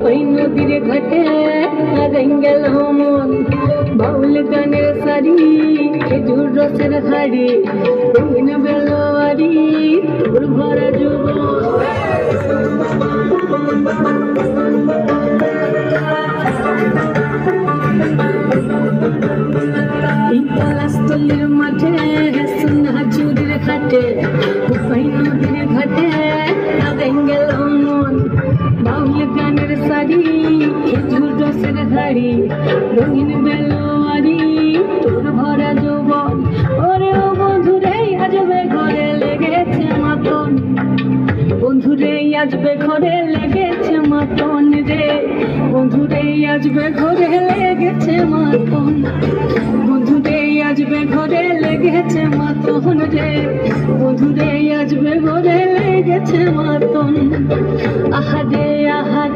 ওই নদীর ঘাটে গেল মন বাউল গানের সারি খেজুর রসের হাড়ি রঙিন বেলোয়ারি তোর ভরা পলাশতলির মাঠে সোনা চুরির ঘাটে ওই নদীর ঘাটে গেল মন বাউল গানের সারি খেজুর রসের হাড়ি রঙিন বেলোয়ারি তোর ভরা যৌবন ওরে ও বন্ধুরে আজবে ঘরে লেগেছে মাতন বন্ধুরে আজবে ঘরে লেগেছে মাতন রে বন্ধুরে আজবে ঘরে লেগেছে মাতন বন্ধুরে আজবে ঘরে লেগেছে মাতন রে বন্ধুরে আজবে ঘরে লেগেছে মাতন আহারে আহারে